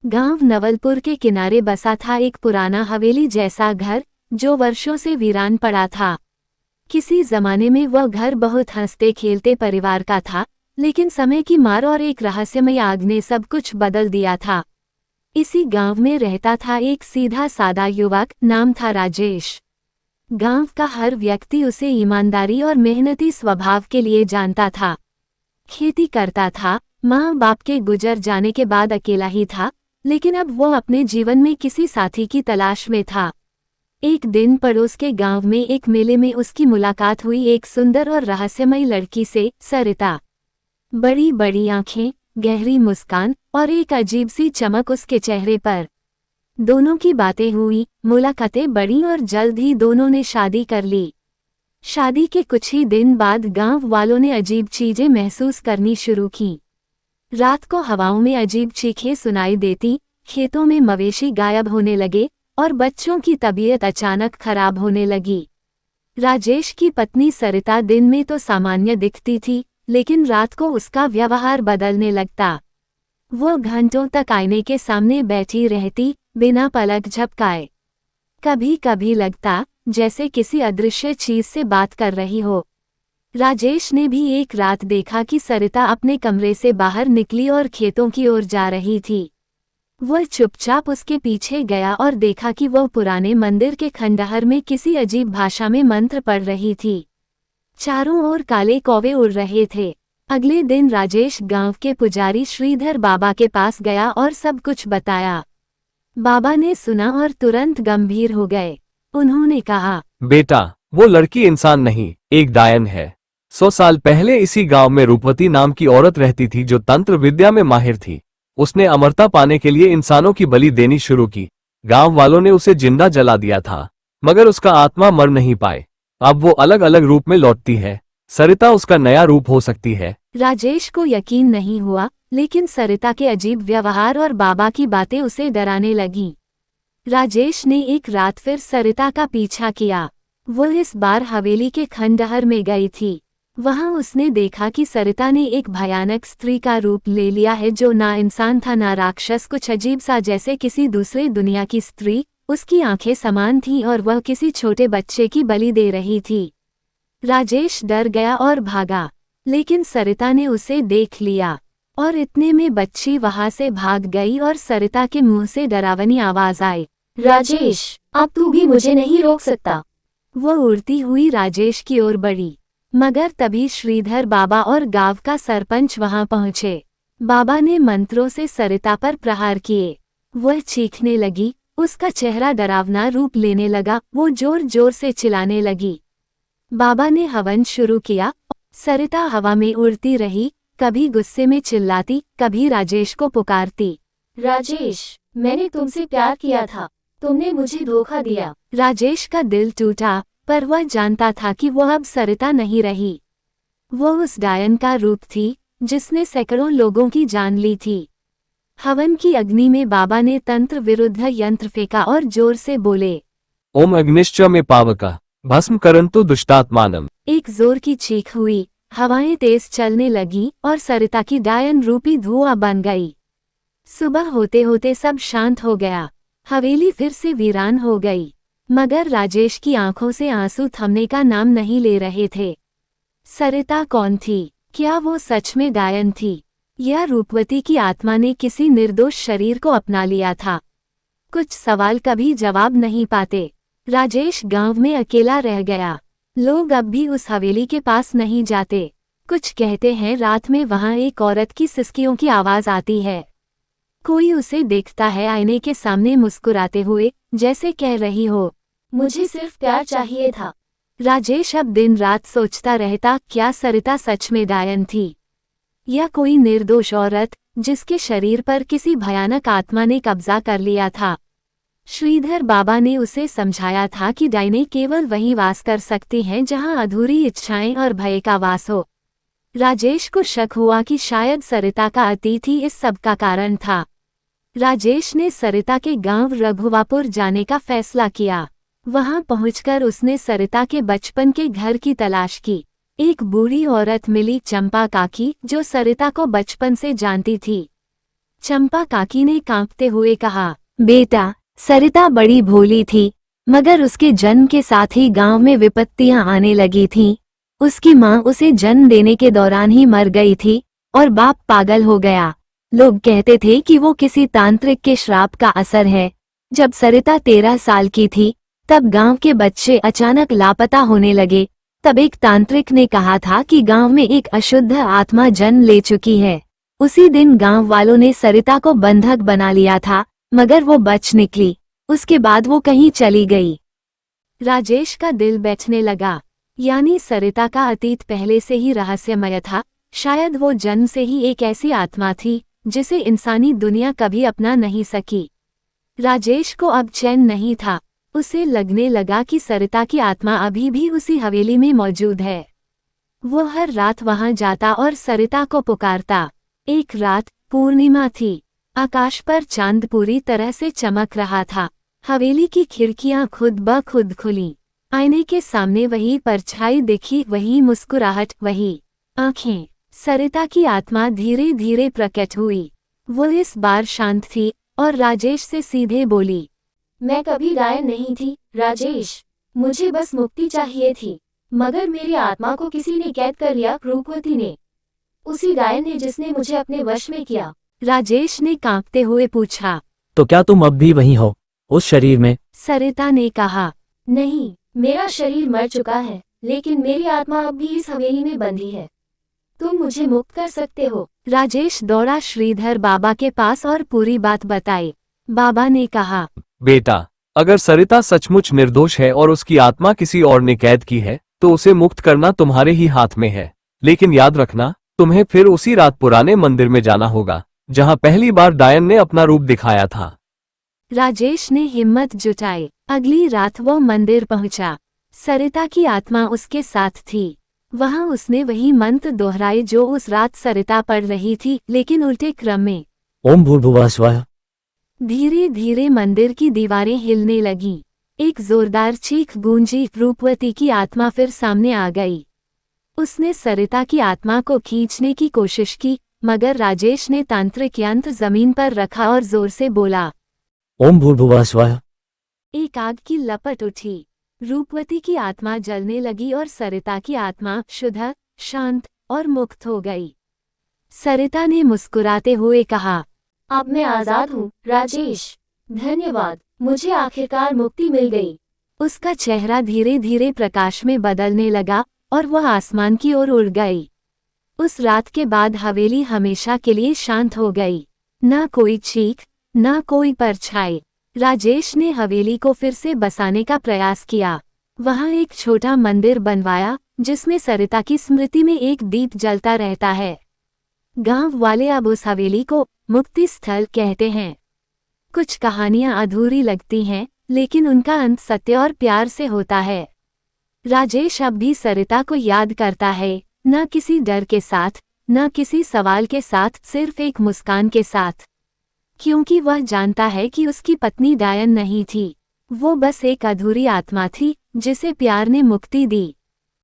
गांव नवलपुर के किनारे बसा था एक पुराना हवेली जैसा घर, जो वर्षों से वीरान पड़ा था। किसी जमाने में वह घर बहुत हंसते खेलते परिवार का था, लेकिन समय की मार और एक रहस्यमय आग ने सब कुछ बदल दिया था। इसी गांव में रहता था एक सीधा सादा युवक, नाम था राजेश। गांव का हर व्यक्ति उसे ईमानदारी और मेहनती स्वभाव के लिए जानता था। खेती करता था, माँ बाप के गुजर जाने के बाद अकेला ही था, लेकिन अब वो अपने जीवन में किसी साथी की तलाश में था। एक दिन पड़ोस के गांव में एक मेले में उसकी मुलाकात हुई एक सुंदर और रहस्यमय लड़की से, सरिता। बड़ी बड़ी आंखें, गहरी मुस्कान और एक अजीब सी चमक उसके चेहरे पर। दोनों की बातें हुई, मुलाकातें बढ़ीं और जल्द ही दोनों ने शादी कर ली। शादी के कुछ ही दिन बाद गांव वालों ने अजीब चीजें महसूस करनी शुरू की। रात को हवाओं में अजीब चीखें सुनाई देती, खेतों में मवेशी गायब होने लगे और बच्चों की तबीयत अचानक खराब होने लगी। राजेश की पत्नी सरिता दिन में तो सामान्य दिखती थी, लेकिन रात को उसका व्यवहार बदलने लगता। वो घंटों तक आईने के सामने बैठी रहती, बिना पलक झपकाए। कभी कभी लगता जैसे किसी अदृश्य चीज से बात कर रही हो। राजेश ने भी एक रात देखा कि सरिता अपने कमरे से बाहर निकली और खेतों की ओर जा रही थी। वह चुपचाप उसके पीछे गया और देखा कि वह पुराने मंदिर के खंडहर में किसी अजीब भाषा में मंत्र पढ़ रही थी। चारों ओर काले कौवे उड़ रहे थे। अगले दिन राजेश गांव के पुजारी श्रीधर बाबा के पास गया और सब कुछ बताया। बाबा ने सुना और तुरंत गंभीर हो गए। उन्होंने कहा, बेटा, वो लड़की इंसान नहीं, एक डायन है। 100 साल पहले इसी गांव में रूपवती नाम की औरत रहती थी जो तंत्र विद्या में माहिर थी। उसने अमरता पाने के लिए इंसानों की बलि देनी शुरू की। गांव वालों ने उसे जिंदा जला दिया था, मगर उसका आत्मा मर नहीं पाए। अब वो अलग अलग रूप में लौटती है। सरिता उसका नया रूप हो सकती है। राजेश को यकीन नहीं हुआ, लेकिन सरिता के अजीब व्यवहार और बाबा की बातें उसे डराने लगीं। राजेश ने एक रात फिर सरिता का पीछा किया। वह इस बार हवेली के खंडहर में गई थी। वहां उसने देखा कि सरिता ने एक भयानक स्त्री का रूप ले लिया है, जो ना इंसान था ना राक्षस, कुछ अजीब सा जैसे किसी दूसरे दुनिया की स्त्री। उसकी आंखें समान थीं और वह किसी छोटे बच्चे की बलि दे रही थी। राजेश डर गया और भागा, लेकिन सरिता ने उसे देख लिया और इतने में बच्ची वहां से भाग गई और सरिता के मुंह से डरावनी आवाज आई, राजेश, अब तू भी मुझे नहीं रोक सकता। वो उड़ती हुई राजेश की ओर बढ़ी, मगर तभी श्रीधर बाबा और गांव का सरपंच वहां पहुंचे। बाबा ने मंत्रों से सरिता पर प्रहार किए। वह चीखने लगी, उसका चेहरा डरावना रूप लेने लगा। वो जोर जोर से चिल्लाने लगी। बाबा ने हवन शुरू किया। सरिता हवा में उड़ती रही, कभी गुस्से में चिल्लाती, कभी राजेश को पुकारती, राजेश, मैंने तुमसे प्यार किया था, तुमने मुझे धोखा दिया। राजेश का दिल टूटा, पर वह जानता था कि वह अब सरिता नहीं रही। वो उस डायन का रूप थी, जिसने सैकड़ों लोगों की जान ली थी। हवन की अग्नि में बाबा ने तंत्र विरुद्ध यंत्र फेंका और जोर से बोले, ओम अग्निश्च में पावका भस्म करंतु दुष्टात्मानम। एक जोर की चीख हुई, हवाएं तेज चलने लगी और सरिता की डायन रूपी धुआं बन गई। सुबह होते होते सब शांत हो गया। हवेली फिर से वीरान हो गई, मगर राजेश की आंखों से आंसू थमने का नाम नहीं ले रहे थे। सरिता कौन थी? क्या वो सच में डायन थी, या रूपवती की आत्मा ने किसी निर्दोष शरीर को अपना लिया था? कुछ सवाल कभी जवाब नहीं पाते। राजेश गांव में अकेला रह गया। लोग अब भी उस हवेली के पास नहीं जाते। कुछ कहते हैं रात में वहां एक औरत की सिसकियों की आवाज आती है। कोई उसे देखता है आईने के सामने मुस्कुराते हुए, जैसे कह रही हो, मुझे सिर्फ प्यार चाहिए था। राजेश अब दिन रात सोचता रहता, क्या सरिता सच में डायन थी, या कोई निर्दोष औरत जिसके शरीर पर किसी भयानक आत्मा ने कब्जा कर लिया था? श्रीधर बाबा ने उसे समझाया था कि डायनें केवल वहीं वास कर सकती हैं जहां अधूरी इच्छाएं और भय का वास हो। राजेश को शक हुआ कि शायद सरिता का अतीत ही इस सब का कारण था। राजेश ने सरिता के गांव रघुवापुर जाने का फैसला किया। वहां पहुंचकर उसने सरिता के बचपन के घर की तलाश की। एक बूढ़ी औरत मिली, चंपा काकी, जो सरिता को बचपन से जानती थी। चंपा काकी ने कांपते हुए कहा, बेटा, सरिता बड़ी भोली थी, मगर उसके जन्म के साथ ही गांव में विपत्तियां आने लगी थीं। उसकी माँ उसे जन्म देने के दौरान ही मर गई थी और बाप पागल हो गया। लोग कहते थे कि वो किसी तांत्रिक के श्राप का असर है। जब सरिता 13 साल की थी, तब गांव के बच्चे अचानक लापता होने लगे। तब एक तांत्रिक ने कहा था कि गांव में एक अशुद्ध आत्मा जन्म ले चुकी है। उसी दिन गांव वालों ने सरिता को बंधक बना लिया था, मगर वो बच निकली। उसके बाद वो कहीं चली गई। राजेश का दिल बैठने लगा। यानी सरिता का अतीत पहले से ही रहस्यमय था। शायद वो जन्म से ही एक ऐसी आत्मा थी जिसे इंसानी दुनिया कभी अपना नहीं सकी। राजेश को अब चैन नहीं था। उसे लगने लगा कि सरिता की आत्मा अभी भी उसी हवेली में मौजूद है। वो हर रात वहां जाता और सरिता को पुकारता। एक रात पूर्णिमा थी। आकाश पर चांद पूरी तरह से चमक रहा था। हवेली की खिड़कियां खुद ब खुद खुली। आईने के सामने वही परछाई दिखी, वही मुस्कुराहट, वही आंखें। सरिता की आत्मा धीरे धीरे प्रकट हुई। वो इस बार शांत थी और राजेश से सीधे बोली, मैं कभी गायन नहीं थी राजेश, मुझे बस मुक्ति चाहिए थी, मगर मेरी आत्मा को किसी ने कैद कर लिया, रूपवती ने। उसी गायन ने जिसने मुझे अपने वश में किया। राजेश ने कांपते हुए पूछा, तो क्या तुम अब भी वहीं हो, उस शरीर में? सरिता ने कहा, नहीं, मेरा शरीर मर चुका है, लेकिन मेरी आत्मा अब भी इस हवेली में बंधी है। तुम मुझे मुक्त कर सकते हो। राजेश दौड़ा श्रीधर बाबा के पास और पूरी बात बताई। बाबा ने कहा, बेटा, अगर सरिता सचमुच निर्दोष है और उसकी आत्मा किसी और ने कैद की है, तो उसे मुक्त करना तुम्हारे ही हाथ में है। लेकिन याद रखना, तुम्हें फिर उसी रात पुराने मंदिर में जाना होगा, जहां पहली बार डायन ने अपना रूप दिखाया था। राजेश ने हिम्मत जुटाई। अगली रात वो मंदिर पहुंचा। सरिता की आत्मा उसके साथ थी। वहां उसने वही मंत्र दोहराए जो उस रात सरिता पढ़ रही थी, लेकिन उल्टे क्रम में। ओम भूर्भुवः स्वः। धीरे धीरे मंदिर की दीवारें हिलने लगीं। एक जोरदार चीख गूंजी। रूपवती की आत्मा फिर सामने आ गई। उसने सरिता की आत्मा को खींचने की कोशिश की, मगर राजेश ने तांत्रिक यंत्र जमीन पर रखा और जोर से बोला, ओम भूर्भुवः स्वः। एक आग की लपट उठी। रूपवती की आत्मा जलने लगी और सरिता की आत्मा शुद्ध, शांत और मुक्त हो गई। सरिता ने मुस्कुराते हुए कहा, अब मैं आजाद हूँ राजेश, धन्यवाद, मुझे आखिरकार मुक्ति मिल गई। उसका चेहरा धीरे धीरे प्रकाश में बदलने लगा और वह आसमान की ओर उड़ गई। उस रात के बाद हवेली हमेशा के लिए शांत हो गई। ना कोई चीख, ना कोई परछाई। राजेश ने हवेली को फिर से बसाने का प्रयास किया। वहां एक छोटा मंदिर बनवाया, जिसमें सरिता की स्मृति में एक दीप जलता रहता है। गांव वाले अब उस हवेली को मुक्ति स्थल कहते हैं। कुछ कहानियां अधूरी लगती हैं, लेकिन उनका अंत सत्य और प्यार से होता है। राजेश अब भी सरिता को याद करता है, न किसी डर के साथ, न किसी सवाल के साथ, सिर्फ एक मुस्कान के साथ। क्योंकि वह जानता है कि उसकी पत्नी डायन नहीं थी, वो बस एक अधूरी आत्मा थी जिसे प्यार ने मुक्ति दी।